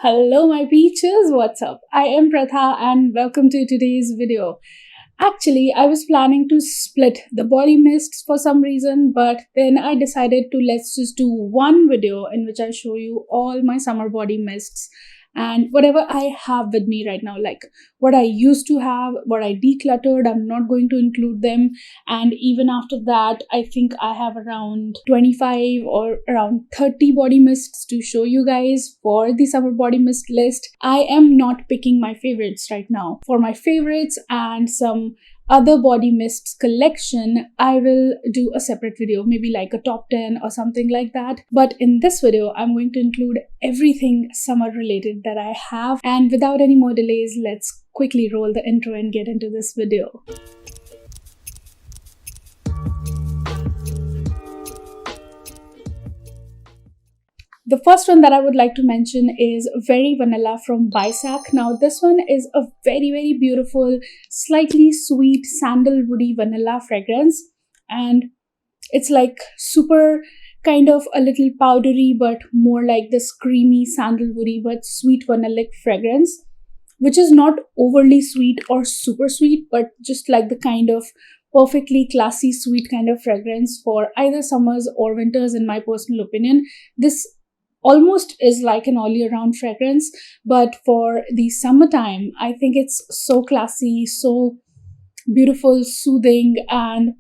Hello my peaches, what's up? I am Pratha and welcome to today's video. Actually, I was planning to split the body mists for some reason, but then I decided to let's just do one video in which I show you all my summer body mists and whatever I have with me right now, like what I used to have, what I decluttered, I'm not going to include them. And even after that, I think I have around 25 or around 30 body mists to show you guys for the summer body mist list. I am not picking my favorites right now. For my favorites and some other body mists collection, I will do a separate video, maybe like a top 10 or something like that. But in this video, I'm going to include everything summer related that I have. And without any more delays, let's quickly roll the intro and get into this video. The first one that I would like to mention is Very Vanilla from Bisac. Now this one is a very beautiful, slightly sweet sandalwoody vanilla fragrance, and it's like super kind of a little powdery but more like this creamy sandalwoody but sweet vanillic fragrance, which is not overly sweet or super sweet, but just like the kind of perfectly classy sweet kind of fragrance for either summers or winters in my personal opinion. This almost is like an all year round fragrance, but for the summertime I think it's so classy, so beautiful, soothing and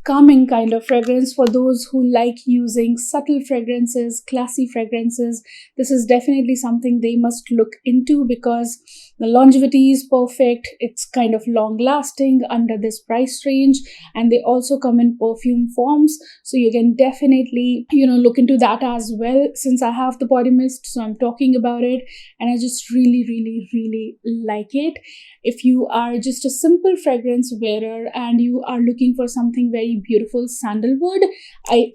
calming kind of fragrance for those who like using subtle fragrances, classy fragrances. This is definitely something they must look into because the longevity is perfect. It's kind of long lasting under this price range, and they also come in perfume forms, so you can definitely look into that as well. Since I have the body mist, so I'm talking about it, and I just really like it. If you are just a simple fragrance wearer and you are looking for something very beautiful sandalwood,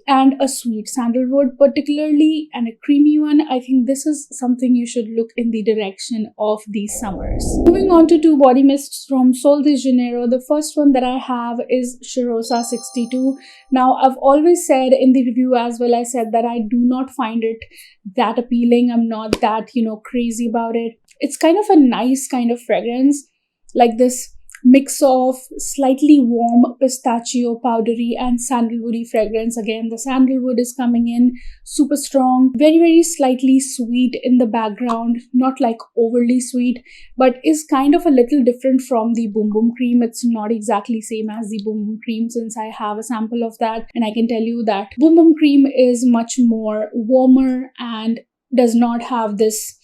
and a sweet sandalwood particularly, and a creamy one, I think this is something you should look in the direction of these summers. Moving on to two body mists from Sol de Janeiro. The first one that I have is Cheirosa 62. Now I've always said in the review as well, I said that I do not find it that appealing. I'm not that crazy about it. It's kind of a nice kind of fragrance, like this mix of slightly warm pistachio, powdery and sandalwoody fragrance. Again, the sandalwood is coming in super strong, very slightly sweet in the background, not like overly sweet, but is kind of a little different from the Boom Boom Cream. It's not exactly same as the Boom Boom Cream, since I have a sample of that, and I can tell you that Boom Boom Cream is much more warmer and does not have this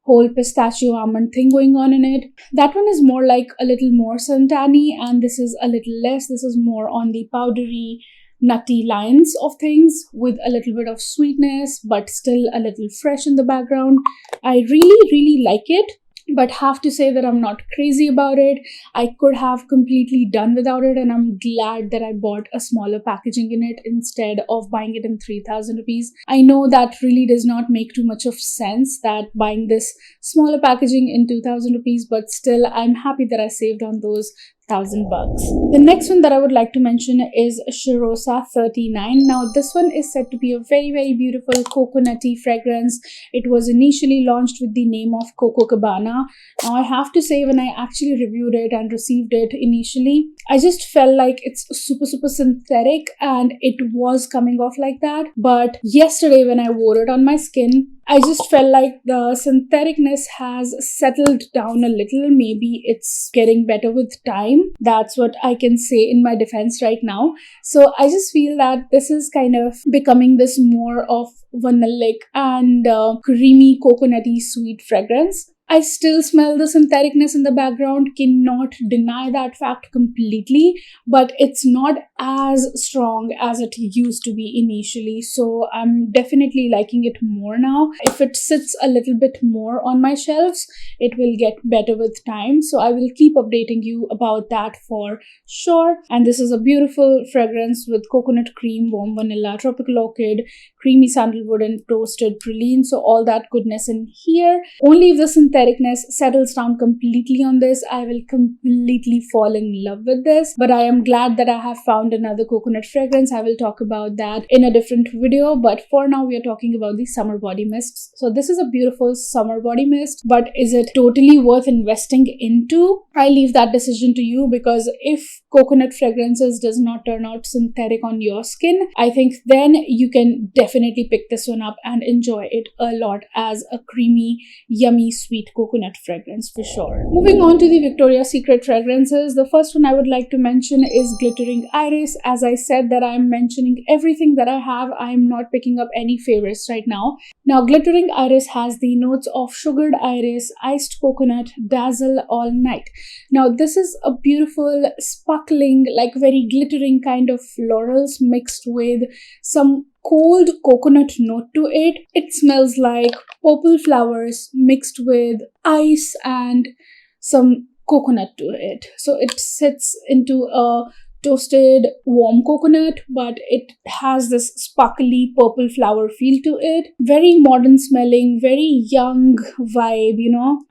whole pistachio almond thing going on in it. That one is more like a little more suntan-y, and this is a little less. This is more on the powdery, nutty lines of things with a little bit of sweetness, but still a little fresh in the background. I really like it, but have to say that I'm not crazy about it. I could have completely done without it, and I'm glad that I bought a smaller packaging in it instead of buying it in 3,000 rupees. I know that really does not make too much of sense, that buying this smaller packaging in 2,000 rupees, but still I'm happy that I saved on those 1,000 bucks. The next one that I would like to mention is Cheirosa 39. Now this one is said to be a very beautiful coconutty fragrance. It was initially launched with the name of Coco Cabana. Now I have to say, when I actually reviewed it and received it initially, I just felt like it's super synthetic, and it was coming off like that. But yesterday when I wore it on my skin, I just felt like the syntheticness has settled down a little. Maybe it's getting better with time. That's what I can say in my defense right now. So I just feel that this is kind of becoming this more of vanillic and creamy coconutty sweet fragrance. I still smell the syntheticness in the background, cannot deny that fact completely, but it's not as strong as it used to be initially. So I'm definitely liking it more now. If it sits a little bit more on my shelves, it will get better with time. So I will keep updating you about that for sure. And this is a beautiful fragrance with coconut cream, warm vanilla, tropical orchid, creamy sandalwood and toasted praline. So all that goodness in here. Only if the synthetic syntheticness settles down completely on this, I will completely fall in love with this. But I am glad that I have found another coconut fragrance. I will talk about that in a different video, but for now we are talking about the summer body mists. So this is a beautiful summer body mist, but is it totally worth investing into? I leave that decision to you, because if coconut fragrances does not turn out synthetic on your skin, I think then you can definitely pick this one up and enjoy it a lot as a creamy, yummy, sweet coconut fragrance for sure. Moving on to the Victoria's Secret fragrances, the first one I would like to mention is Glittering Iris. As I said that I'm mentioning everything that I have, I'm not picking up any favorites right now. Now, Glittering Iris has the notes of sugared iris, iced coconut, dazzle all night. Now, this is a beautiful, sparkling, like very glittering kind of florals mixed with some cold coconut note to it. It smells like purple flowers mixed with ice and some coconut to it. So it sits into a toasted warm coconut, but it has this sparkly purple flower feel to it. Very modern smelling, very young vibe,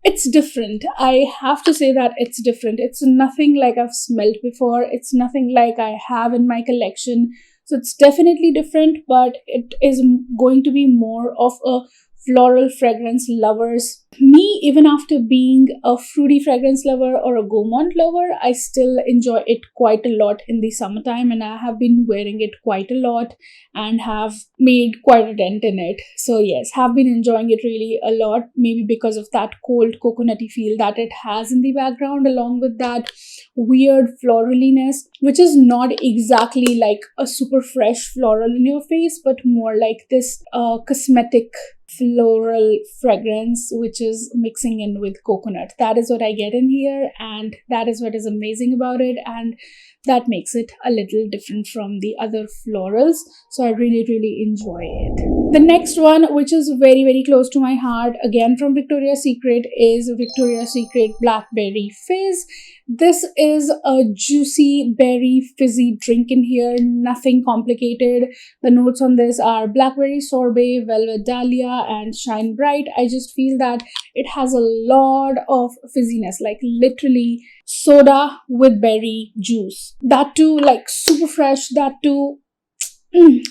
It's different. I have to say that it's different. It's nothing like I've smelled before. It's nothing like I have in my collection. So it's definitely different, but it is going to be more of a floral fragrance lovers. Me, even after being a fruity fragrance lover or a gourmand lover, I still enjoy it quite a lot in the summertime, and I have been wearing it quite a lot and have made quite a dent in it. So yes, have been enjoying it really a lot, maybe because of that cold coconutty feel that it has in the background, along with that weird floraliness, which is not exactly like a super fresh floral in your face, but more like this cosmetic floral fragrance which is mixing in with coconut. That is what I get in here, and that is what is amazing about it, and that makes it a little different from the other florals. So I really enjoy it. The next one, which is very close to my heart, again from Victoria's Secret, is Victoria's Secret Blackberry Fizz. This is a juicy berry fizzy drink in here, nothing complicated. The notes on this are blackberry sorbet, velvet dahlia, and shine bright. I just feel that it has a lot of fizziness, like literally soda with berry juice. That too, like super fresh, that too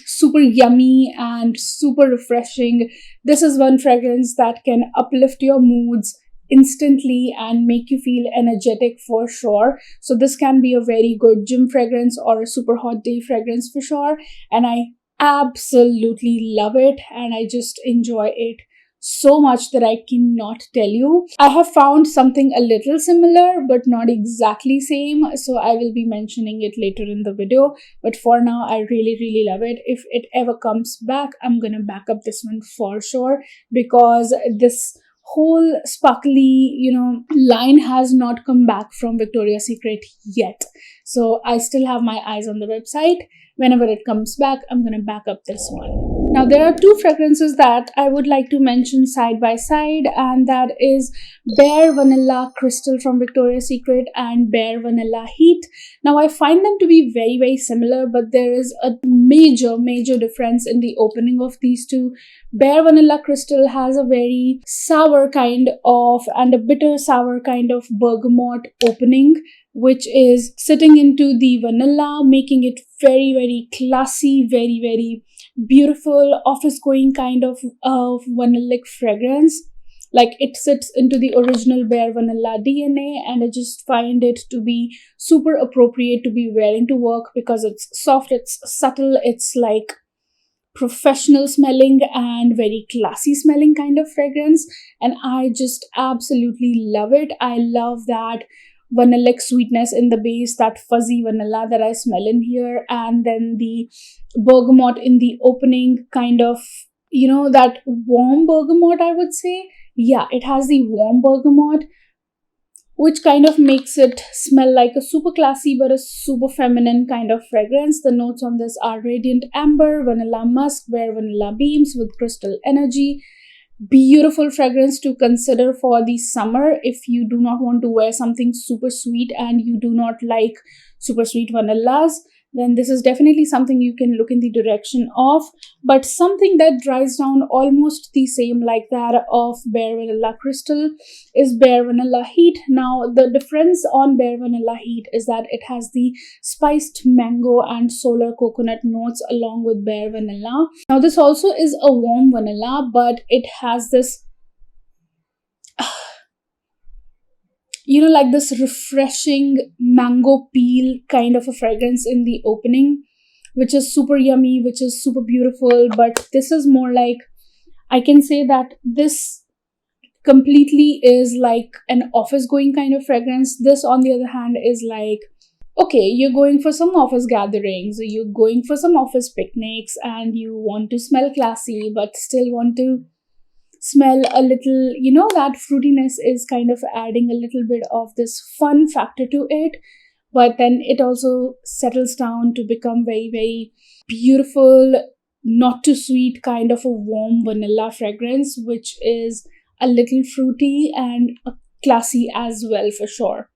super yummy and super refreshing. This is one fragrance that can uplift your moods instantly and make you feel energetic for sure. So this can be a very good gym fragrance or a super hot day fragrance for sure, and I absolutely love it, and I just enjoy it so much that I cannot tell you. I have found something a little similar but not exactly same, so I will be mentioning it later in the video, but for now I really love it. If it ever comes back, I'm gonna back up this one for sure, because this whole sparkly line has not come back from Victoria's Secret yet. So I still have my eyes on the website. Whenever it comes back, I'm gonna back up this one. Now there are two fragrances that I would like to mention side by side, and that is Bare Vanilla Crystal from Victoria's Secret and Bare Vanilla Heat. Now I find them to be very similar, but there is a major difference in the opening of these two. Bare Vanilla Crystal has a very sour kind of and a bitter sour kind of bergamot opening, which is sitting into the vanilla, making it very classy, very beautiful, office going kind of vanillic fragrance. Like it sits into the original Bare Vanilla DNA, and I just find it to be super appropriate to be wearing to work, because it's soft, it's subtle, it's like professional smelling and very classy smelling kind of fragrance, and I just absolutely love it. I love that vanillic sweetness in the base, that fuzzy vanilla that I smell in here, and then the bergamot in the opening, kind of that warm bergamot, I would say. Yeah, it has the warm bergamot, which kind of makes it smell like a super classy but a super feminine kind of fragrance. The notes on this are radiant amber, vanilla musk, bare vanilla beams with crystal energy. Beautiful fragrance to consider for the summer if you do not want to wear something super sweet and you do not like super sweet vanillas. then this is definitely something you can look in the direction of. But something that dries down almost the same like that of Bare Vanilla Crystal is Bare Vanilla Heat. Now, the difference on Bare Vanilla Heat is that it has the spiced mango and solar coconut notes along with Bare Vanilla. Now, this also is a warm vanilla, but it has this like this refreshing mango peel kind of a fragrance in the opening, which is super yummy, which is super beautiful. But this is more like, I can say that this completely is like an office going kind of fragrance. This, on the other hand, is like, okay, you're going for some office gatherings, you're going for some office picnics, and you want to smell classy, but still want to smell a little, that fruitiness is kind of adding a little bit of this fun factor to it. But then it also settles down to become very, very beautiful, not too sweet kind of a warm vanilla fragrance, which is a little fruity and classy as well, for sure.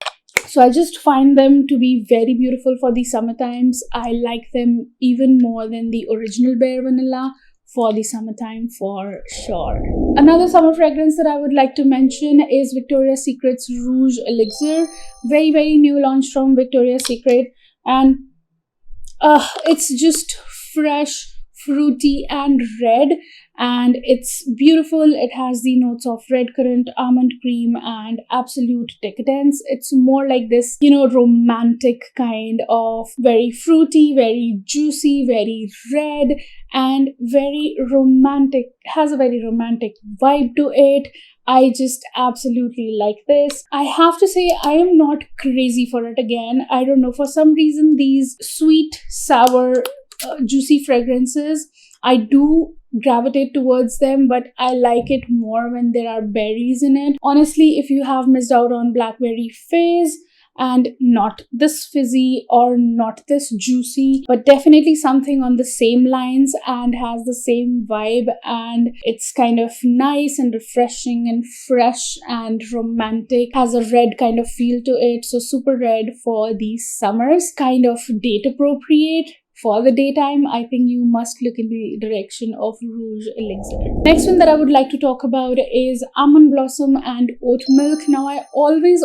So I just find them to be very beautiful for the summer times. I like them even more than the original Bare Vanilla for the summertime, for sure. Another summer fragrance that I would like to mention is Victoria's Secret's Rouge Elixir. Very, very new launch from Victoria's Secret. And it's just fresh, fruity and red, and it's beautiful. It has the notes of red currant, almond cream and absolute decadence. It's more like this, romantic kind of very fruity, very juicy, very red, and very romantic, has a very romantic vibe to it. I just absolutely like this. I have to say, I am not crazy for it again. I don't know, for some reason these sweet, sour, juicy fragrances, I do gravitate towards them, but I like it more when there are berries in it. Honestly, if you have missed out on Blackberry Fizz and not this fizzy or not this juicy, but definitely something on the same lines and has the same vibe, and it's kind of nice and refreshing and fresh and romantic, has a red kind of feel to it. So super red for these summers, kind of date appropriate. For the daytime, I think you must look in the direction of Rouge Elixir. Next one that I would like to talk about is Almond Blossom and Oat Milk. Now, I always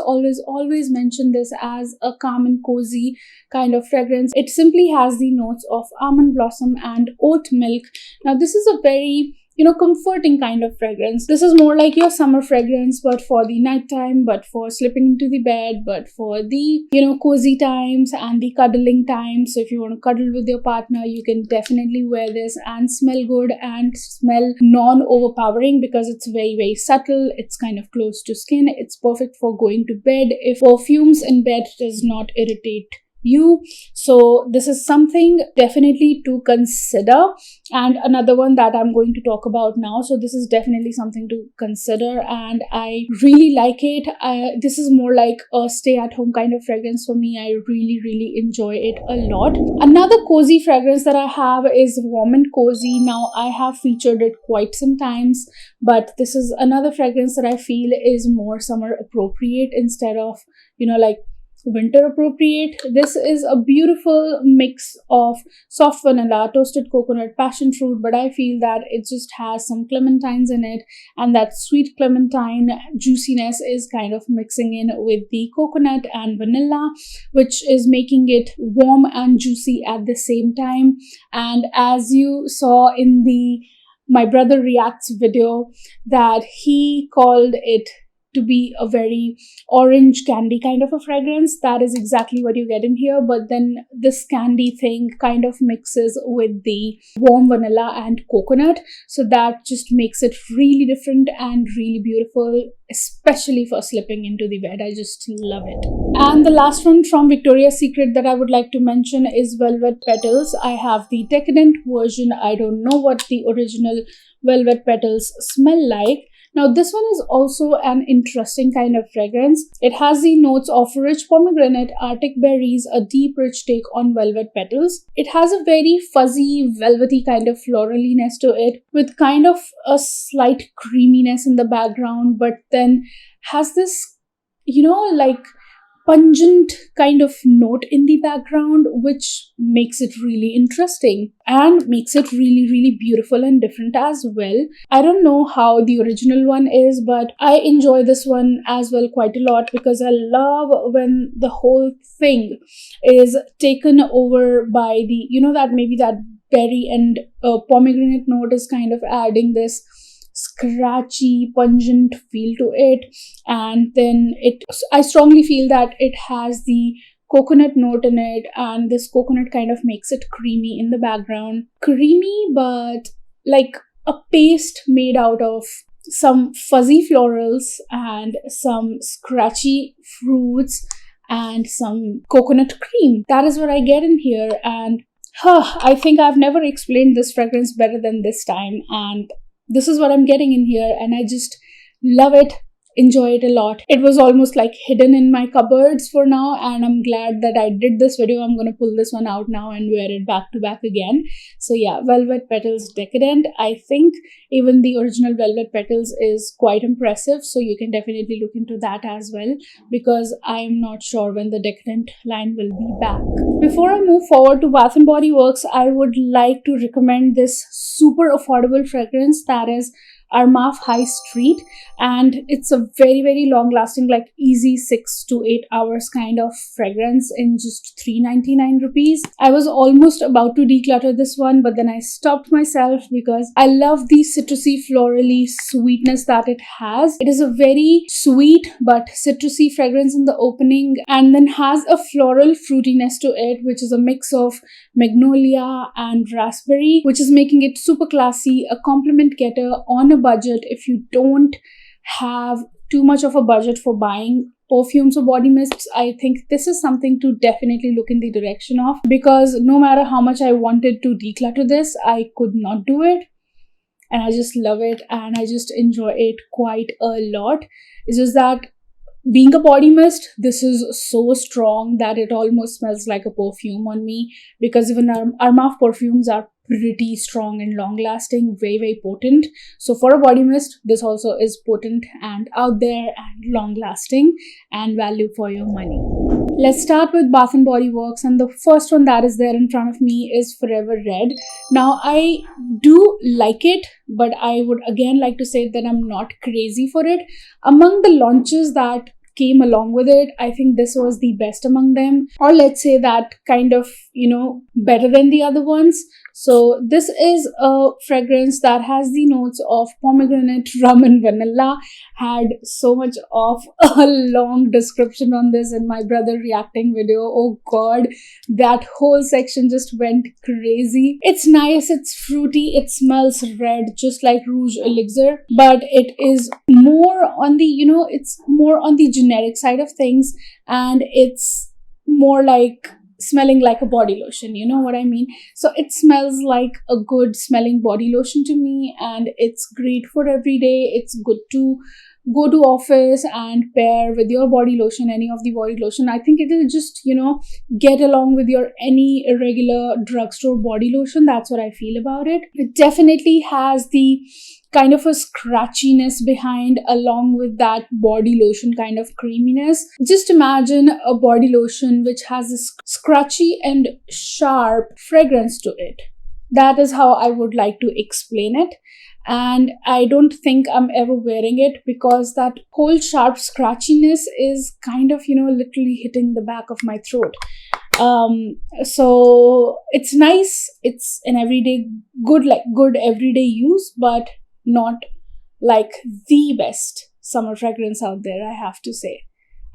mention this as a calm and cozy kind of fragrance. It simply has the notes of almond blossom and oat milk. Now, this is a very comforting kind of fragrance. This is more like your summer fragrance, but for the nighttime, but for slipping into the bed, but for the, cozy times and the cuddling times. So if you want to cuddle with your partner, you can definitely wear this and smell good and smell non-overpowering, because it's very, very subtle. It's kind of close to skin. It's perfect for going to bed if perfumes in bed does not irritate you. So this is something definitely to consider. And another one that I'm going to talk about now, so this is definitely something to consider, and I really like it. This is more like a stay at home kind of fragrance for me. I really enjoy it a lot. Another cozy fragrance that I have is Warm and Cozy. Now, I have featured it quite some times, but this is another fragrance that I feel is more summer appropriate instead of like winter appropriate. This is a beautiful mix of soft vanilla, toasted coconut, passion fruit, but I feel that it just has some clementines in it, and that sweet clementine juiciness is kind of mixing in with the coconut and vanilla, which is making it warm and juicy at the same time. And as you saw in the My Brother Reacts video, that he called it to be a very orange candy kind of a fragrance. That is exactly what you get in here, but then this candy thing kind of mixes with the warm vanilla and coconut, so that just makes it really different and really beautiful, especially for slipping into the bed. I just love it. And the last one from Victoria's Secret that I would like to mention is Velvet Petals. I have the decadent version. I don't know what the original Velvet Petals smell like. Now, this one is also an interesting kind of fragrance. It has the notes of rich pomegranate, arctic berries, a deep, rich take on velvet petals. It has a very fuzzy, velvety kind of floraliness to it, with kind of a slight creaminess in the background, but then has this, like pungent kind of note in the background, which makes it really interesting and makes it really, really beautiful and different as well. I don't know how the original one is, but I enjoy this one as well quite a lot, because I love when the whole thing is taken over by the, that maybe that berry and pomegranate note is kind of adding this scratchy, pungent feel to it. And then I strongly feel that it has the coconut note in it, and this coconut kind of makes it creamy in the background. Creamy, but like a paste made out of some fuzzy florals and some scratchy fruits and some coconut cream. That is what I get in here. And I think I've never explained this fragrance better than this time. And this is what I'm getting in here, and I just love it, enjoy it a lot. It was almost like hidden in my cupboards for now, and I'm glad that I did this video. I'm gonna pull this one out now and wear it back to back again. So yeah, Velvet Petals Decadent. I think even the original Velvet Petals is quite impressive, so you can definitely look into that as well, because I'm not sure when the Decadent line will be back. Before I move forward to Bath & Body Works, I would like to recommend this super affordable fragrance, that is Armaf High Street, and it's a very, very long lasting, like easy 6 to 8 hours kind of fragrance in just 399 rupees. I was almost about to declutter this one, but then I stopped myself because I love the citrusy florally sweetness that it has. It is a very sweet but citrusy fragrance in the opening, and then has a floral fruitiness to it, which is a mix of magnolia and raspberry, which is making it super classy, a compliment getter on a budget if you don't have too much of a budget for buying perfumes or body mists. I think this is something to definitely look in the direction of, because no matter how much I wanted to declutter this, I could not do it. And I just love it, and I just enjoy it quite a lot. It's just that being a body mist, this is so strong that it almost smells like a perfume on me, because even Armaf perfumes are pretty strong and long lasting, very, very potent. So for a body mist, this also is potent and out there and long lasting and value for your money. Let's start with Bath & Body Works, and the first one that is there in front of me is Forever Red. Now, I do like it, but I would again like to say that I'm not crazy for it. Among the launches that came along with it, I think this was the best among them, or let's say that kind of, better than the other ones. So this is a fragrance that has the notes of pomegranate, rum and vanilla. Had so much of a long description on this in my brother reacting video. Oh god, that whole section just went crazy. It's nice, it's fruity, it smells red just like Rouge Elixir, but it is more on the, it's more on the generic side of things, and it's more like smelling like a body lotion, you know what I mean? So it smells like a good smelling body lotion to me, and it's great for every day. It's good to go to office and pair with your body lotion, any of the body lotion. I think it'll just, get along with your any regular drugstore body lotion. That's what I feel about it. It definitely has the kind of a scratchiness behind, along with that body lotion kind of creaminess. Just imagine a body lotion which has this scratchy and sharp fragrance to it. That is how I would like to explain it. And I don't think I'm ever wearing it, because that whole sharp scratchiness is kind of, literally hitting the back of my throat. So it's nice. It's an everyday good everyday use, but not like the best summer fragrance out there, I have to say.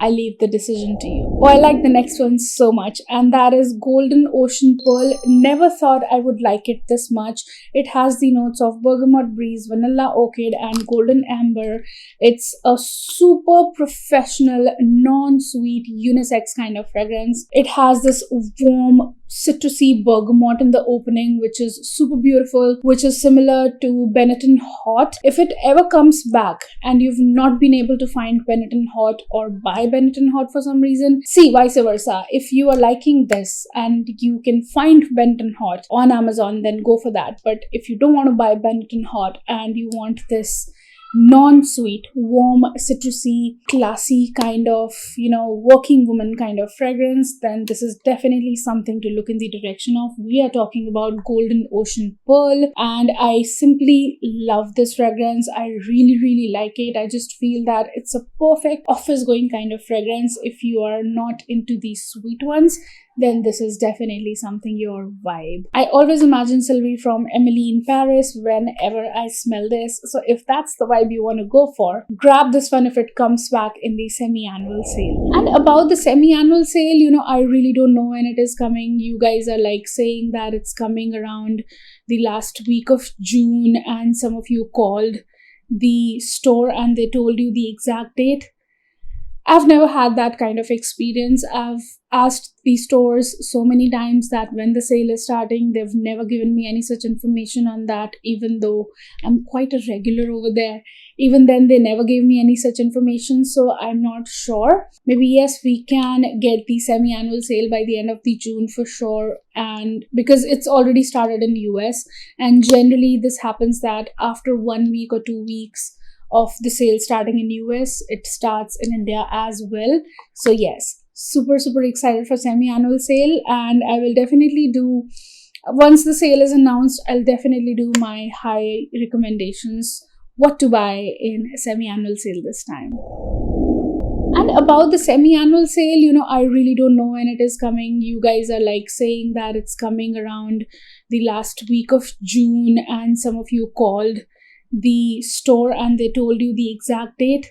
I leave the decision to you. Oh, I like the next one so much, and that is Golden Ocean Pearl. Never thought I would like it this much. It has the notes of bergamot breeze, vanilla orchid, and golden amber. It's a super professional, non-sweet, unisex kind of fragrance. It has this warm, citrusy bergamot in the opening, which is super beautiful, which is similar to Benetton Hot. If it ever comes back and you've not been able to find Benetton Hot or buy Benetton Hot for some reason, see, vice versa. If you are liking this and you can find Benetton Hot on Amazon, then go for that. But if you don't want to buy Benetton Hot and you want this non-sweet, warm, citrusy, classy kind of, working woman kind of fragrance, then this is definitely something to look in the direction of. We are talking about Golden Ocean Pearl, and I simply love this fragrance. I really, really like it. I just feel that it's a perfect office going kind of fragrance. If you are not into these sweet ones, then this is definitely something your vibe. I always imagine Sylvie from Emily in Paris whenever I smell this. So if that's the vibe you want to go for, grab this one if it comes back in the semi-annual sale. And about the semi-annual sale, I really don't know when it is coming. You guys are like saying that it's coming around the last week of June, and some of you called the store and they told you the exact date. I've never had that kind of experience. I've asked the stores so many times that when the sale is starting, they've never given me any such information on that, even though I'm quite a regular over there. Even then, they never gave me any such information, so I'm not sure. Maybe yes, we can get the semi-annual sale by the end of the June for sure, and because it's already started in US, and generally this happens that after 1 week or 2 weeks of the sale starting in US, it starts in India as well. So yes, super excited for semi-annual sale, and I will definitely do, once the sale is announced, I'll definitely do my high recommendations, what to buy in semi-annual sale this time. And about the semi-annual sale, I really don't know when it is coming. You guys are like saying that it's coming around the last week of June, and some of you called the store and they told you the exact date.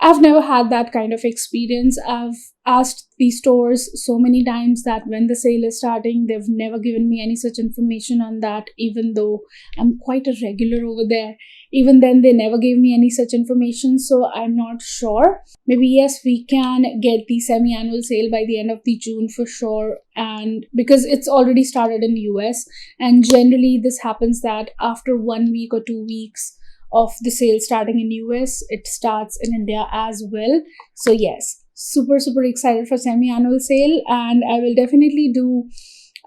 I've never had that kind of experience. I've asked the stores so many times that when the sale is starting, they've never given me any such information on that, even though I'm quite a regular over there. Even then, they never gave me any such information, so I'm not sure. Maybe yes, we can get the semi-annual sale by the end of the June for sure, and because it's already started in US, and generally this happens that after 1 week or 2 weeks of the sale starting in US, it starts in India as well. So yes, super excited for semi-annual sale, and I will definitely do,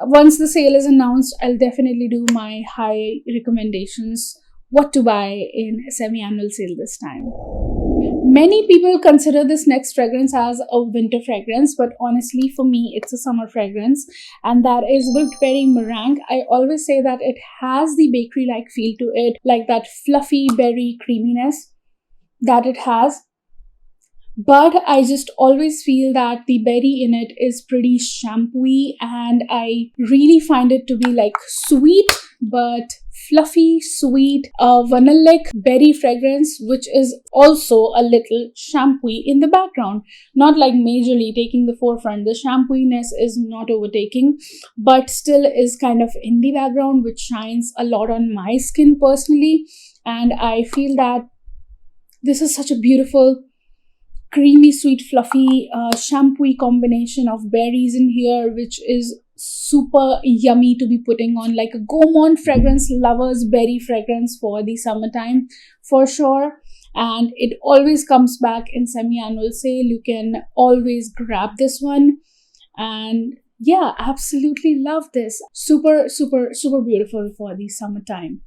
once the sale is announced, I'll definitely do my high recommendations, what to buy in semi-annual sale this time. Many people consider this next fragrance as a winter fragrance, but honestly for me it's a summer fragrance, and that is Whipped Berry Meringue. I always say that it has the bakery-like feel to it, like that fluffy berry creaminess that it has. But I just always feel that the berry in it is pretty shampooy, and I really find it to be like sweet but fluffy, sweet, vanilla-like berry fragrance, which is also a little shampooy in the background. Not like majorly taking the forefront. The shampooiness is not overtaking, but still is kind of in the background, which shines a lot on my skin personally. And I feel that this is such a beautiful, creamy, sweet, fluffy, shampooy combination of berries in here, which is super yummy to be putting on, like a gourmand fragrance lovers berry fragrance for the summertime for sure. And it always comes back in semi-annual sale. You can always grab this one, and yeah, absolutely love this. Super beautiful for the summertime.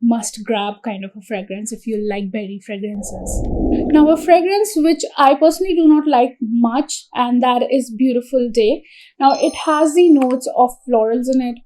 Must grab kind of a fragrance if you like berry fragrances. Now, a fragrance which I personally do not like much, and that is Beautiful Day. Now, it has the notes of florals in it,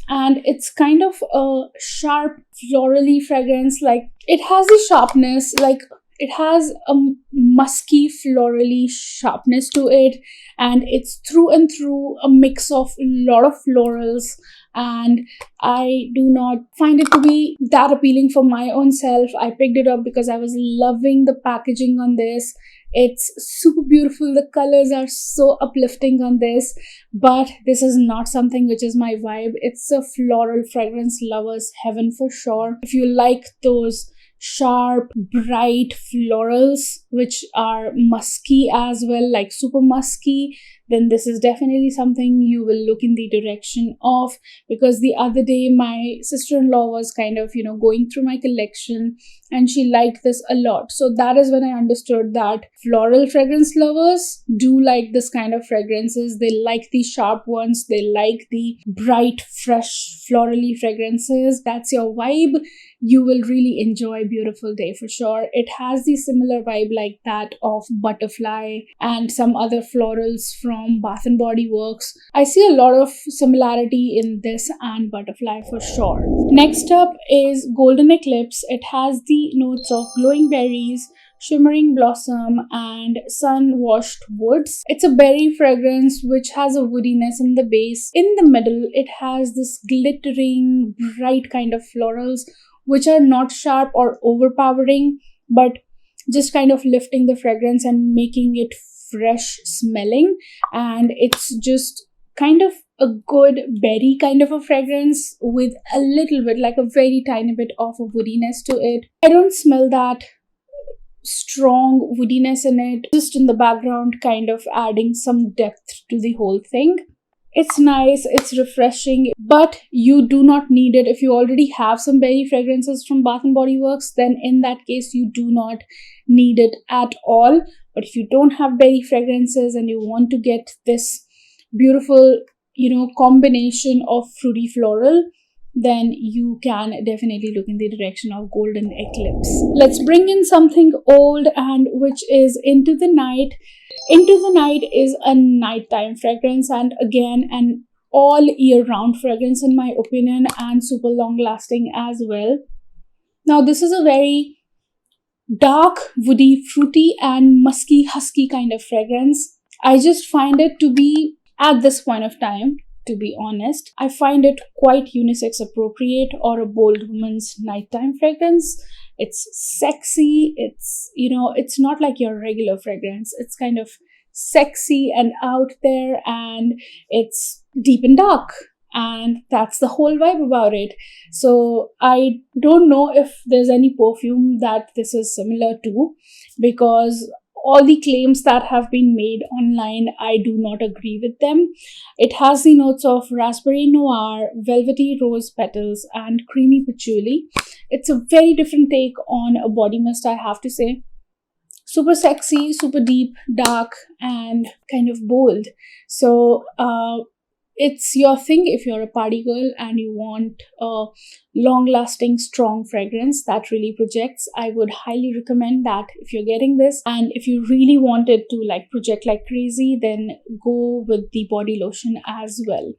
and it's kind of a sharp florally fragrance. Like, it has the sharpness, like it has a musky florally sharpness to it, and it's through and through a mix of a lot of florals, and I do not find it to be that appealing for my own self. I picked it up because I was loving the packaging on this. It's super beautiful. The colors are so uplifting on this, but this is not something which is my vibe. It's a floral fragrance lover's heaven for sure. If you like those sharp, bright florals which are musky as well, like super musky, then this is definitely something you will look in the direction of. Because the other day my sister-in-law was kind of, going through my collection, and she liked this a lot. So that is when I understood that floral fragrance lovers do like this kind of fragrances. They like the sharp ones, they like the bright, fresh, florally fragrances. That's your vibe. You will really enjoy Beautiful Day for sure. It has the similar vibe like that of Butterfly and some other florals from Bath and Body Works. I see a lot of similarity in this and Butterfly for sure. Next up is Golden Eclipse. It has the notes of glowing berries, shimmering blossom, and sun-washed woods. It's a berry fragrance which has a woodiness in the base. In the middle, it has this glittering, bright kind of florals which are not sharp or overpowering, but just kind of lifting the fragrance and making it fresh smelling. And it's just kind of a good berry kind of a fragrance with a little bit, like a very tiny bit of a woodiness to it. I don't smell that strong woodiness in it, just in the background, kind of adding some depth to the whole thing. It's nice, it's refreshing, but you do not need it. If you already have some berry fragrances from Bath and Body Works, then in that case you do not need it at all. But if you don't have berry fragrances and you want to get this beautiful, combination of fruity floral, then you can definitely look in the direction of Golden Eclipse. Let's bring in something old, and which is Into the Night. Into the Night is a nighttime fragrance, and again an all year round fragrance in my opinion, and super long lasting as well. Now this is a very dark, woody, fruity and musky, husky kind of fragrance. I just find it to be, at this point of time, to be honest, I find it quite unisex appropriate or a bold woman's nighttime fragrance. It's sexy, it's not like your regular fragrance. It's kind of sexy and out there, and it's deep and dark, and that's the whole vibe about it. So I don't know if there's any perfume that this is similar to, because all the claims that have been made online, I do not agree with them. It has the notes of raspberry noir, velvety rose petals, and creamy patchouli. It's a very different take on a body mist, I have to say. Super sexy, super deep, dark, and kind of bold. So it's your thing if you're a party girl and you want a long-lasting, strong fragrance that really projects. I would highly recommend that if you're getting this. And if you really want it to project like crazy, then go with the body lotion as well.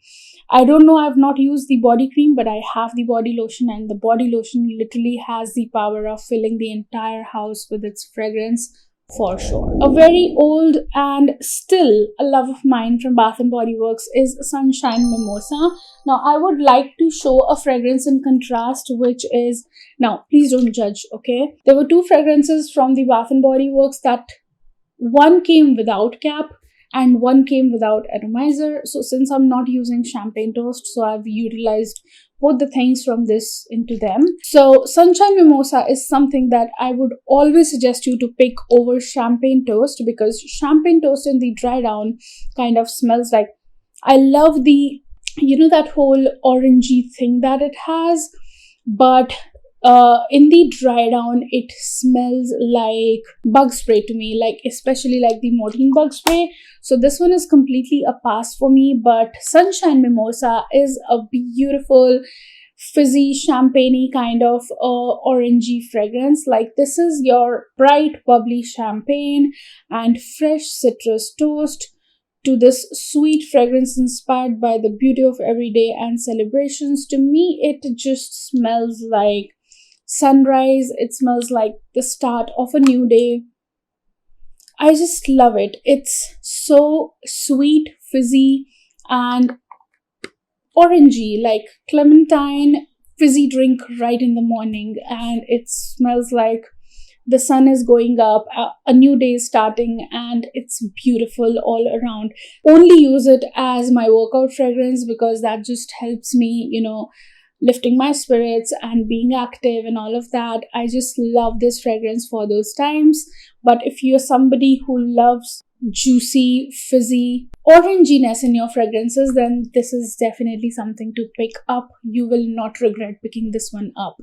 I don't know, I've not used the body cream, but I have the body lotion, and the body lotion literally has the power of filling the entire house with its fragrance. For sure. A very old and still a love of mine from Bath and Body Works is Sunshine Mimosa. Now, I would like to show a fragrance in contrast, which is, now please don't judge, okay? There were two fragrances from the Bath and Body Works that one came without cap and one came without atomizer. So since I'm not using champagne toast, so I've utilized both the things from this into them. So Sunshine Mimosa is something that I would always suggest you to pick over champagne toast, because champagne toast in the dry down kind of smells like, I love the, that whole orangey thing that it has, but in the dry down it smells like bug spray to me, especially like the Mortein bug spray. So this one is completely a pass for me. But Sunshine Mimosa is a beautiful fizzy champagne-y kind of orangey fragrance. This is your bright bubbly champagne and fresh citrus toast to this sweet fragrance inspired by the beauty of everyday and celebrations. To me, it just smells like sunrise. It smells like the start of a new day. I just love it. It's so sweet, fizzy, and orangey, like clementine fizzy drink right in the morning. And it smells like the sun is going up, a new day is starting, and it's beautiful all around. Only use it as my workout fragrance, because that just helps me, lifting my spirits and being active and all of that. I just love this fragrance for those times. But if you're somebody who loves juicy, fizzy oranginess in your fragrances, then this is definitely something to pick up. You will not regret picking this one up.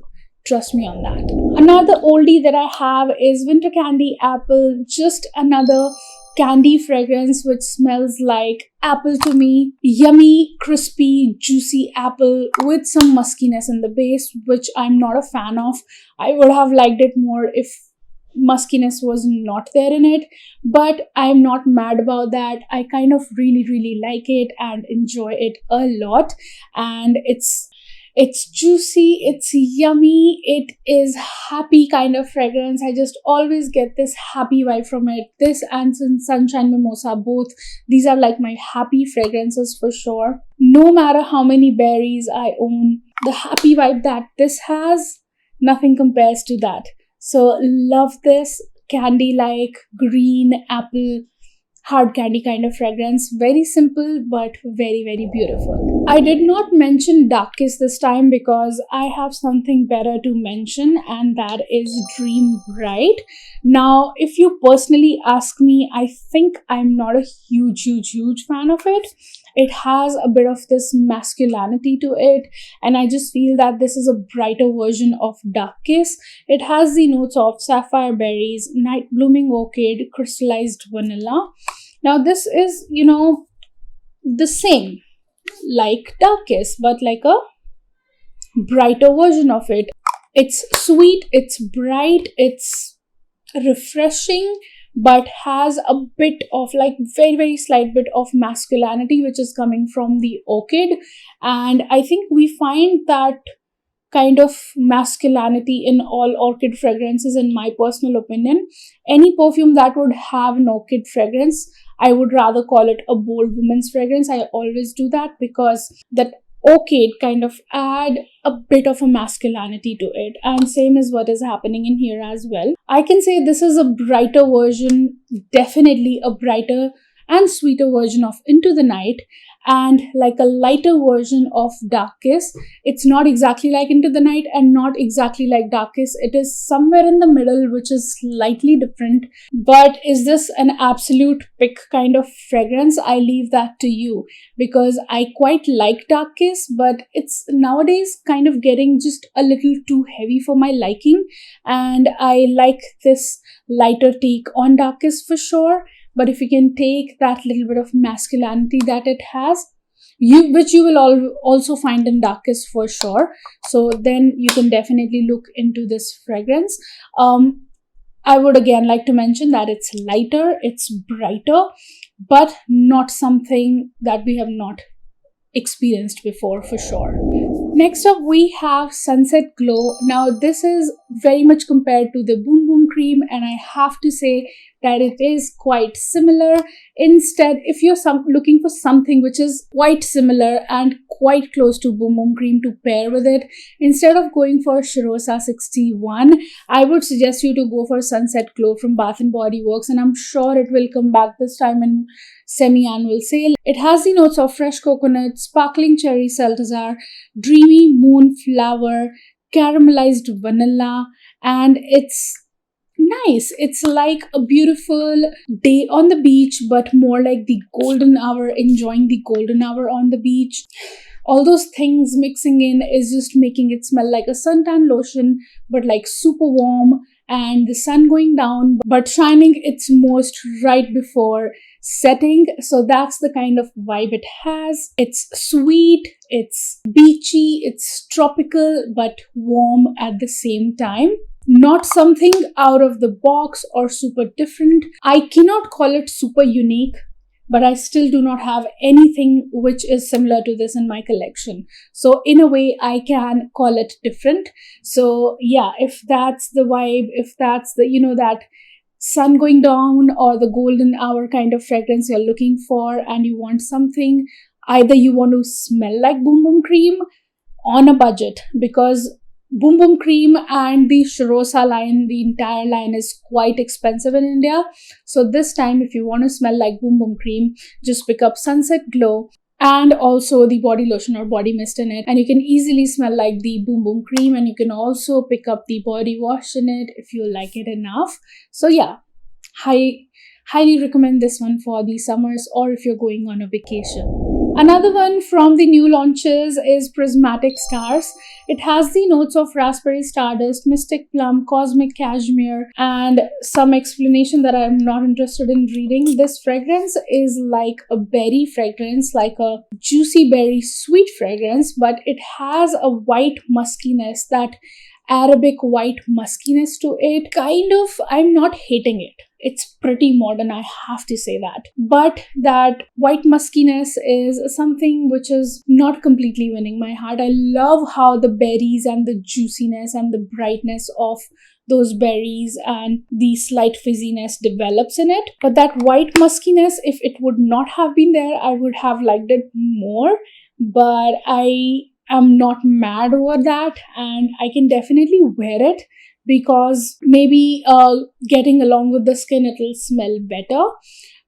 Trust me on that. Another oldie that I have is Winter Candy Apple. Just another candy fragrance which smells like apple to me. Yummy, crispy, juicy apple with some muskiness in the base, which I'm not a fan of. I would have liked it more if muskiness was not there in it, but I'm not mad about that. I kind of really like it and enjoy it a lot. And it's juicy, it's yummy, it is happy kind of fragrance. I just always get this happy vibe from it. This and Sunshine Mimosa, both these are like my happy fragrances for sure. No matter how many berries I own, the happy vibe that this has, nothing compares to that. So love this candy-like green apple hard candy kind of fragrance. Very simple but very beautiful. I did not mention Dark Kiss this time because I have something better to mention, and that is Dream Bright. Now, if you personally ask me, I think I'm not a huge fan of it. It has a bit of this masculinity to it, and I just feel that this is a brighter version of Dark Kiss. It has the notes of sapphire berries, night blooming orchid, crystallized vanilla. Now this is, the same like Dark Kiss, but like a brighter version of it. It's sweet, it's bright, it's refreshing, but has a bit of like very slight bit of masculinity which is coming from the orchid. And I think we find that kind of masculinity in all orchid fragrances, in my personal opinion. Any perfume that would have an orchid fragrance, I would rather call it a bold woman's fragrance. I always do that because that orchid kind of add a bit of a masculinity to it, and same is what is happening in here as well. I can say this is a brighter version, definitely a brighter and sweeter version of Into the Night, and like a lighter version of Dark Kiss. It's not exactly like Into the Night and not exactly like Dark Kiss. It is somewhere in the middle, which is slightly different. But is this an absolute pick kind of fragrance? I leave that to you, because I quite like Dark Kiss, but it's nowadays kind of getting just a little too heavy for my liking, and I like this lighter take on Dark Kiss for sure. But if you can take that little bit of masculinity that it has, which you will also find in Dark Kiss for sure, so then you can definitely look into this fragrance. I would again like to mention that it's lighter, it's brighter, but not something that we have not experienced before for sure. Next up, we have Sunset Glow. Now, this is very much compared to the Boom Boom Cream, and I have to say that it is quite similar. Instead, if you're looking for something which is quite similar and quite close to Boom Boom Cream to pair with it, instead of going for Shirosa 61, I would suggest you to go for Sunset Glow from Bath & Body Works, and I'm sure it will come back this time in semi-annual sale. It has the notes of fresh coconut, sparkling cherry Saltazar, dreamy moonflower, caramelized vanilla, and it's nice. It's like a beautiful day on the beach, but more like the golden hour, enjoying the golden hour on the beach. All those things mixing in is just making it smell like a suntan lotion, but like super warm, and the sun going down but shining its most right before setting. So that's the kind of vibe it has. It's sweet, it's beachy, it's tropical, but warm at the same time. Not something out of the box or super different. I cannot call it super unique, but I still do not have anything which is similar to this in my collection. So in a way, I can call it different. So yeah, if that's the vibe, if that's the, that sun going down or the golden hour kind of fragrance you're looking for, and you want something, either you want to smell like Boom Boom Cream on a budget, because Boom Boom Cream and the Shirosa line, the entire line is quite expensive in India. So this time, if you want to smell like Boom Boom Cream, just pick up Sunset Glow. and also the body lotion or body mist in it, and you can easily smell like the boom boom cream, and you can also pick up the body wash in it if you like it enough. So yeah, highly recommend this one for the summers or if you're going on a vacation. Another one from the new launches is Prismatic Stars. It has the notes of raspberry stardust, mystic plum, cosmic cashmere, and some explanation that I'm not interested in reading. This fragrance is like a berry fragrance, like a juicy berry sweet fragrance, but it has a white muskiness, that Arabic white muskiness to it. Kind of, I'm not hating it. It's pretty modern, I have to say that. But that white muskiness is something which is not completely winning my heart. I love how the berries and the juiciness and the brightness of those berries and the slight fizziness develops in it. But that white muskiness, if it would not have been there, I would have liked it more. But I'm not mad over that, and I can definitely wear it because maybe getting along with the skin, it'll smell better.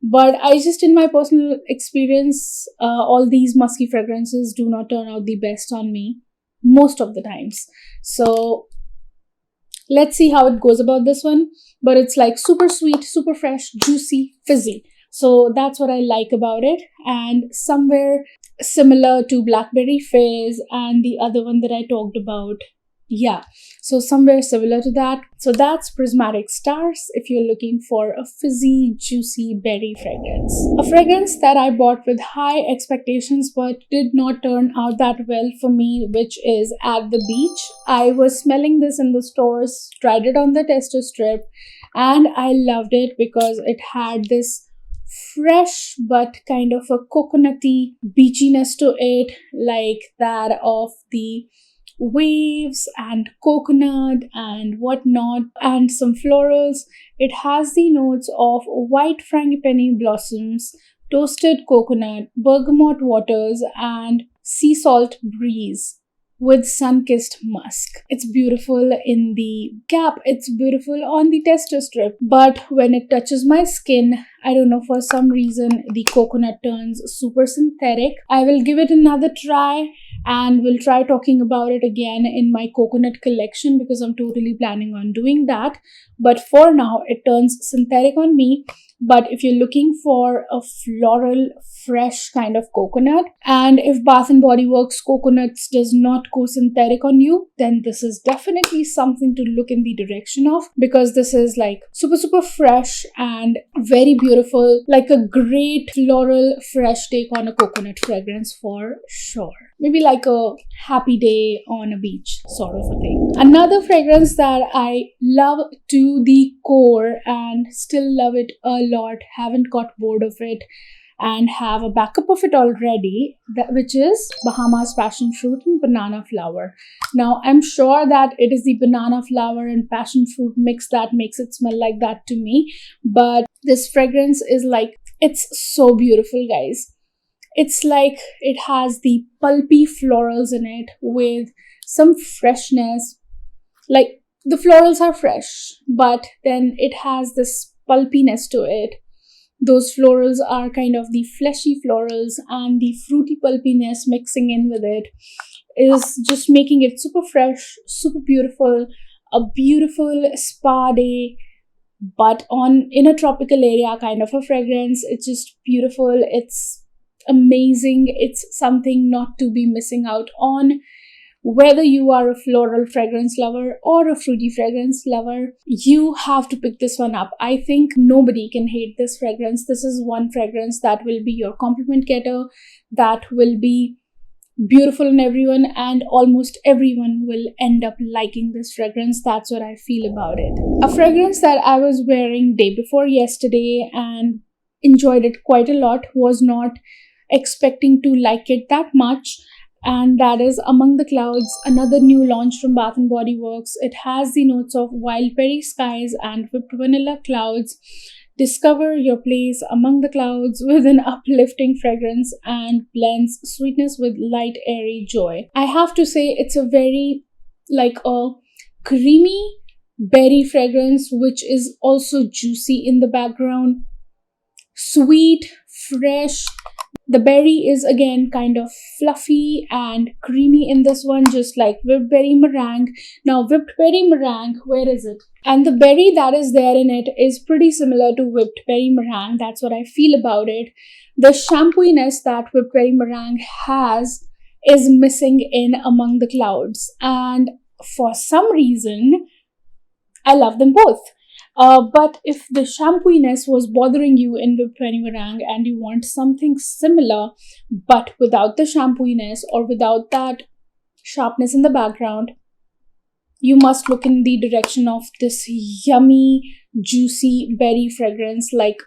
But I just, in my personal experience, all these musky fragrances do not turn out the best on me most of the times. So let's see how it goes about this one. But it's like super sweet, super fresh, juicy, fizzy. So that's what I like about it. And somewhere similar to Blackberry Fizz and the other one that I talked about. Yeah, so somewhere similar to that. So that's Prismatic Stars if you're looking for a fizzy, juicy berry fragrance. A fragrance that I bought with high expectations but did not turn out that well for me, which is At the Beach. I was smelling this in the stores, tried it on the tester strip, and I loved it because it had this fresh but kind of a coconutty beachiness to it, like that of the waves and coconut and whatnot, and some florals. It has the notes of white frangipani blossoms, toasted coconut, bergamot waters, and sea salt breeze with sun-kissed musk. It's beautiful in the cap, it's beautiful on the tester strip, but when it touches my skin, I don't know, for some reason the coconut turns super synthetic. I will give it another try and we'll try talking about it again in my coconut collection because I'm totally planning on doing that. But for now, it turns synthetic on me. But if you're looking for a floral, fresh kind of coconut, and if Bath and Body Works coconuts does not go synthetic on you, then this is definitely something to look in the direction of, because this is like super fresh and very beautiful, like a great floral fresh take on a coconut fragrance for sure. Maybe like a happy day on a beach sort of a thing. Another fragrance that I love to the core and still love it a lot, haven't got bored of it and have a backup of it already, which is Bahamas Passion Fruit and Banana Flower. Now, I'm sure that it is the banana flower and passion fruit mix that makes it smell like that to me, but this fragrance is like, it's so beautiful, guys. It's like it has the pulpy florals in it with some freshness. Like the florals are fresh, but then it has this pulpiness to it. Those florals are kind of the fleshy florals, and the fruity pulpiness mixing in with it is just making it super fresh, super beautiful, a beautiful spa day, but in a tropical area kind of a fragrance. It's just beautiful. It's amazing. It's something not to be missing out on. Whether you are a floral fragrance lover or a fruity fragrance lover, you have to pick this one up. I think nobody can hate this fragrance. This is one fragrance that will be your compliment getter, that will be beautiful on everyone, and almost everyone will end up liking this fragrance. That's what I feel about it. A fragrance that I was wearing day before yesterday and enjoyed it quite a lot, was not expecting to like it that much, and that is Among the Clouds, another new launch from Bath and Body Works. It has the notes of wild berry skies and whipped vanilla clouds. Discover your place among the clouds with an uplifting fragrance and blends sweetness with light, airy joy. I have to say, it's a very like a creamy berry fragrance, which is also juicy in the background. Sweet, fresh, The berry is again kind of fluffy and creamy in this one, just like whipped berry meringue. Now, whipped berry meringue, where is it? And the berry that is there in it is pretty similar to whipped berry meringue. That's what I feel about it. The shampooiness that whipped berry meringue has is missing in Among the Clouds. And for some reason, I love them both. But if the shampooiness was bothering you in whipped berry meringue and you want something similar but without the shampooiness or without that sharpness in the background, you must look in the direction of this yummy, juicy berry fragrance. Like,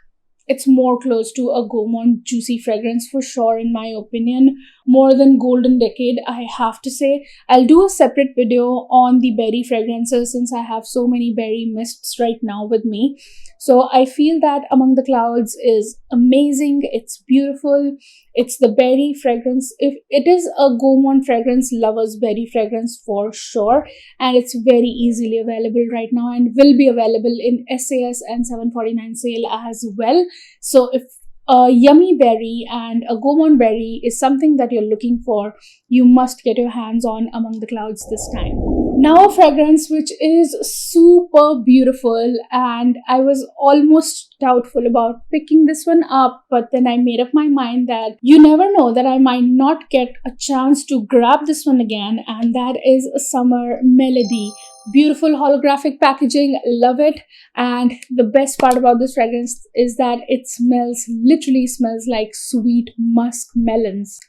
it's more close to a gourmand juicy fragrance for sure, in my opinion, more than Golden Decade, I have to say. I'll do a separate video on the berry fragrances since I have so many berry mists right now with me. So I feel that Among the Clouds is amazing. It's beautiful. It's the berry fragrance. If it is a gourmand fragrance lover's berry fragrance for sure, and it's very easily available right now and will be available in SAS and 749 sale as well. So if a yummy berry and a gourmand berry is something that you're looking for, you must get your hands on Among the Clouds this time. Now, a fragrance which is super beautiful, and I was almost doubtful about picking this one up, but then I made up my mind that you never know that I might not get a chance to grab this one again, and that is a Summer Melody. Beautiful holographic packaging, love it. And the best part about this fragrance is that it literally smells like sweet musk melons.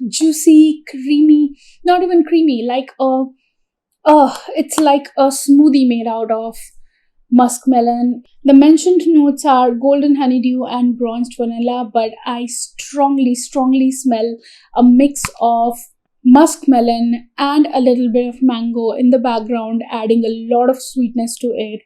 Juicy, creamy, not even creamy, like it's like a smoothie made out of muskmelon. The mentioned notes are golden honeydew and bronzed vanilla, but I strongly smell a mix of muskmelon and a little bit of mango in the background, adding a lot of sweetness to it.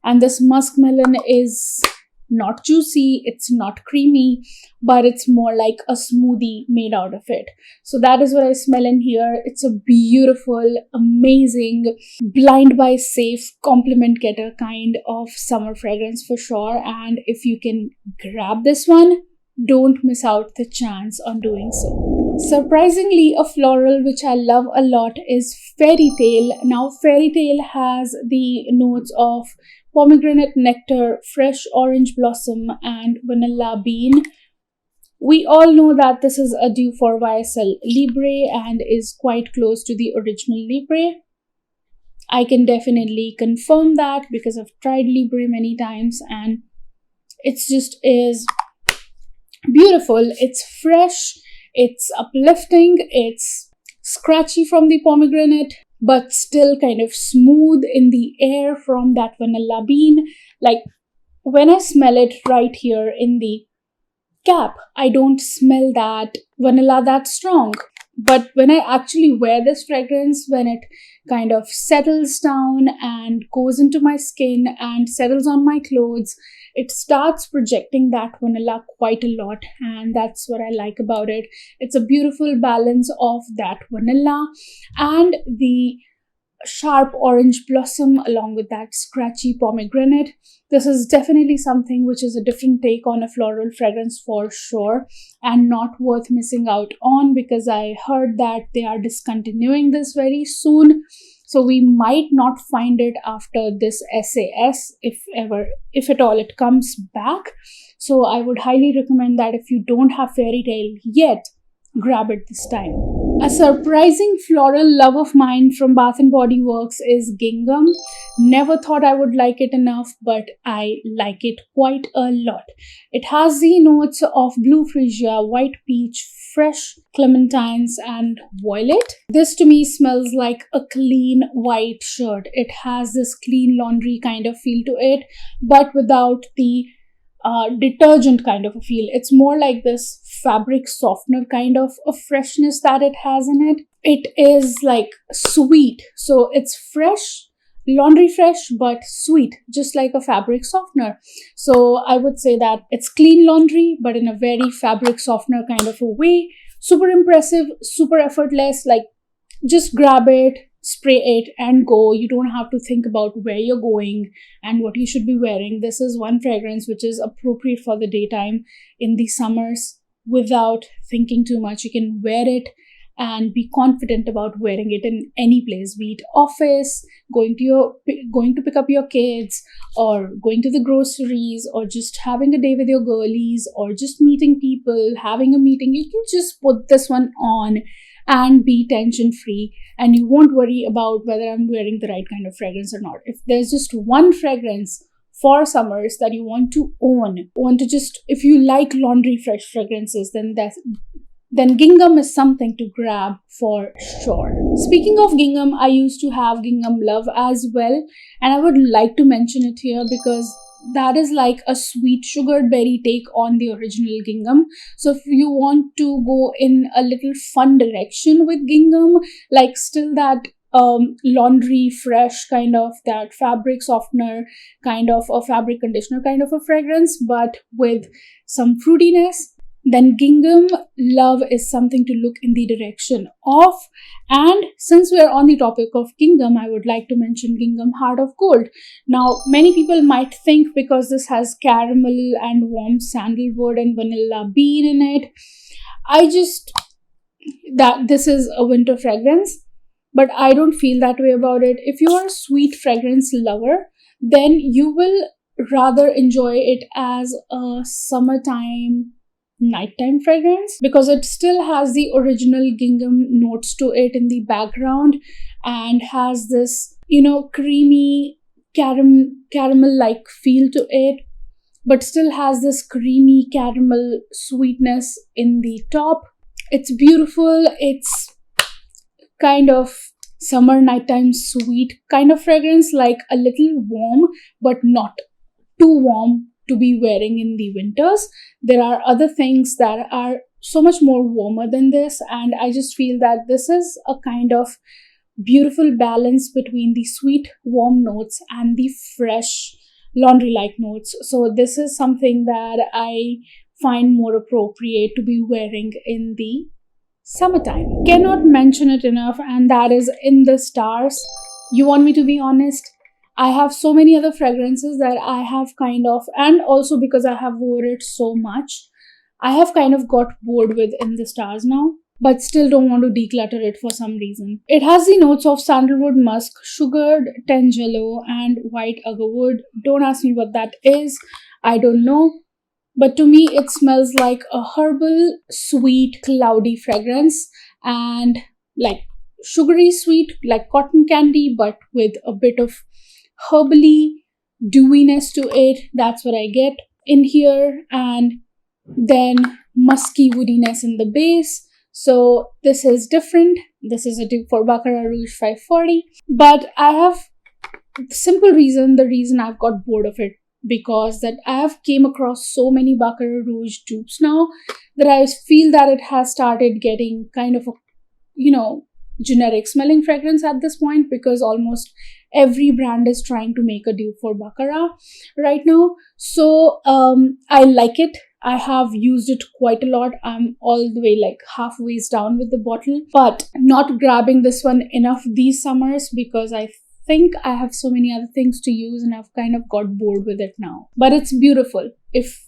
And this muskmelon is not juicy, it's not creamy, but it's more like a smoothie made out of it. So that is what I smell in here. It's a beautiful, amazing, blind buy safe compliment getter kind of summer fragrance for sure. And if you can grab this one, don't miss out the chance on doing so. Surprisingly, a floral which I love a lot is Fairy Tale. Now, Fairy Tale has the notes of pomegranate nectar, fresh orange blossom, and vanilla bean. We all know that this is a dupe for YSL Libre and is quite close to the original Libre. I can definitely confirm that because I've tried Libre many times and it just is beautiful. It's fresh, it's uplifting, it's scratchy from the pomegranate, but still kind of smooth in the air from that vanilla bean. Like, when I smell it right here in the cap, I don't smell that vanilla that strong. But when I actually wear this fragrance, when it kind of settles down and goes into my skin and settles on my clothes, it starts projecting that vanilla quite a lot, and that's what I like about it. It's a beautiful balance of that vanilla and the sharp orange blossom along with that scratchy pomegranate. This is definitely something which is a different take on a floral fragrance for sure, and not worth missing out on because I heard that they are discontinuing this very soon. So we might not find it after this SAS, if at all it comes back. So I would highly recommend that if you don't have Fairy Tale yet, grab it this time. A surprising floral love of mine from Bath & Body Works is Gingham. Never thought I would like it enough, but I like it quite a lot. It has the notes of blue freesia, white peach, fresh clementines, and violet. This to me smells like a clean white shirt. It has this clean laundry kind of feel to it, but without the detergent kind of a feel. It's more like this fabric softener kind of a freshness that it has in it. It is like sweet, so it's fresh, laundry fresh, but sweet, just like a fabric softener. So I would say that it's clean laundry, but in a very fabric softener kind of a way. Super impressive, super effortless. Like, just grab it, spray it, and go. You don't have to think about where you're going and what you should be wearing. This is one fragrance which is appropriate for the daytime in the summers. without thinking too much. You can wear it and be confident about wearing it in any place, be it office, going to pick up your kids, or going to the groceries, or just having a day with your girlies, or just meeting people, having a meeting. You can just put this one on and be tension free, and you won't worry about whether I'm wearing the right kind of fragrance or not. If there's just one fragrance for summers that you want to want to just, if you like laundry fresh fragrances, then gingham is something to grab for sure. Speaking of gingham, I used to have gingham love as well, and I would like to mention it here because that is like a sweet sugared berry take on the original gingham. So if you want to go in a little fun direction with gingham, like still that laundry fresh kind of, that fabric softener kind of, a fabric conditioner kind of a fragrance, but with some fruitiness, then gingham love is something to look in the direction of. And since we're on the topic of gingham, I would like to mention gingham heart of gold. Now, many people might think because this has caramel and warm sandalwood and vanilla bean in it, that this is a winter fragrance, but I don't feel that way about it. If you are a sweet fragrance lover, then you will rather enjoy it as a summertime nighttime fragrance, because it still has the original gingham notes to it in the background and has this, creamy caramel like feel to it, but still has this creamy caramel sweetness in the top. It's beautiful. It's kind of summer nighttime sweet kind of fragrance, like a little warm but not too warm to be wearing in the winters. There are other things that are so much more warmer than this, and I just feel that this is a kind of beautiful balance between the sweet warm notes and the fresh laundry like notes. So this is something that I find more appropriate to be wearing in the summertime. Cannot mention it enough, and that is In the Stars. You want me to be honest? I have so many other fragrances that I have kind of, and also because I have wore it so much, I have kind of got bored with In the Stars now, but still don't want to declutter it for some reason. It has the notes of sandalwood musk, sugared tangelo, and white agarwood. Don't ask me what that is. I don't know. But to me, it smells like a herbal, sweet, cloudy fragrance, and like sugary sweet, like cotton candy, but with a bit of herbally dewiness to it. That's what I get in here. And then musky woodiness in the base. So this is different. This is a dupe for Baccarat Rouge 540. But I have the reason I've got bored of it, because that I have came across so many Baccarat Rouge dupes now that I feel that it has started getting kind of a, generic smelling fragrance at this point, because almost every brand is trying to make a dupe for Baccarat right now. So I like it. I have used it quite a lot. I'm all the way like halfway down with the bottle, but not grabbing this one enough these summers, because I think I have so many other things to use and I've kind of got bored with it now. But it's beautiful. If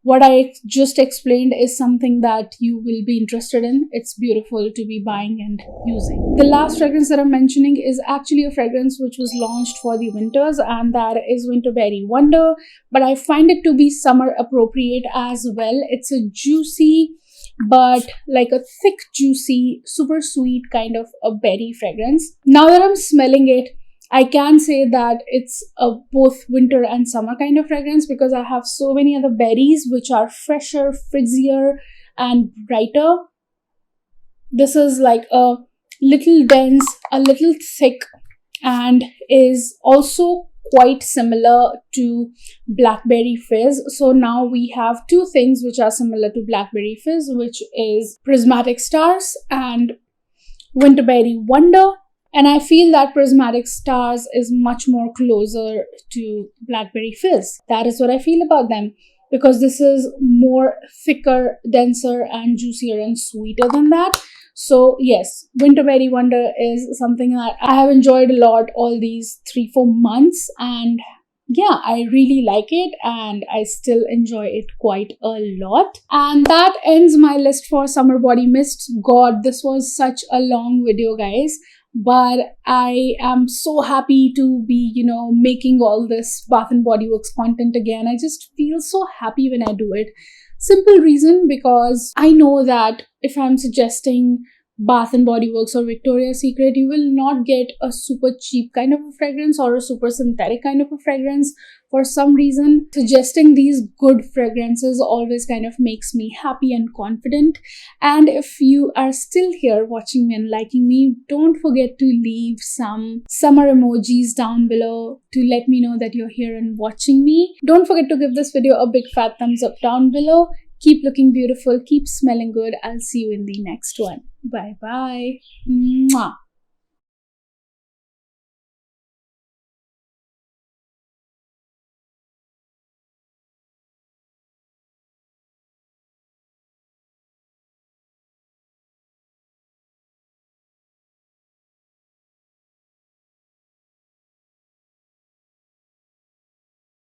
what I just explained is something that you will be interested in, it's beautiful to be buying and using. The last fragrance that I'm mentioning is actually a fragrance which was launched for the winters, and that is Winterberry Wonder, but I find it to be summer appropriate as well. It's a juicy, but like a thick, juicy, super sweet kind of a berry fragrance. Now that I'm smelling it, I can say that it's a both winter and summer kind of fragrance, because I have so many other berries which are fresher, frizzier, and brighter. This is like a little dense, a little thick, and is also quite similar to Blackberry Fizz. So now we have two things which are similar to Blackberry Fizz, which is Prismatic Stars and Winterberry Wonder. And I feel that Prismatic Stars is much more closer to Blackberry Fizz. That is what I feel about them, because this is more thicker, denser, and juicier and sweeter than that. So yes, Winterberry Wonder is something that I have enjoyed a lot all these 3-4 months, and yeah, I really like it and I still enjoy it quite a lot. And that ends my list for summer body mist. God, this was such a long video, guys. But I am so happy to be, making all this Bath and Body Works content again. I just feel so happy when I do it. Simple reason, because I know that if I'm suggesting Bath and Body Works or Victoria's Secret, you will not get a super cheap kind of a fragrance or a super synthetic kind of a fragrance. For some reason, suggesting these good fragrances always kind of makes me happy and confident. And if you are still here watching me and liking me, don't forget to leave some summer emojis down below to let me know that you're here and watching me. Don't forget to give this video a big fat thumbs up down below. Keep looking beautiful, keep smelling good. I'll see you in the next one. Bye bye. Mwah.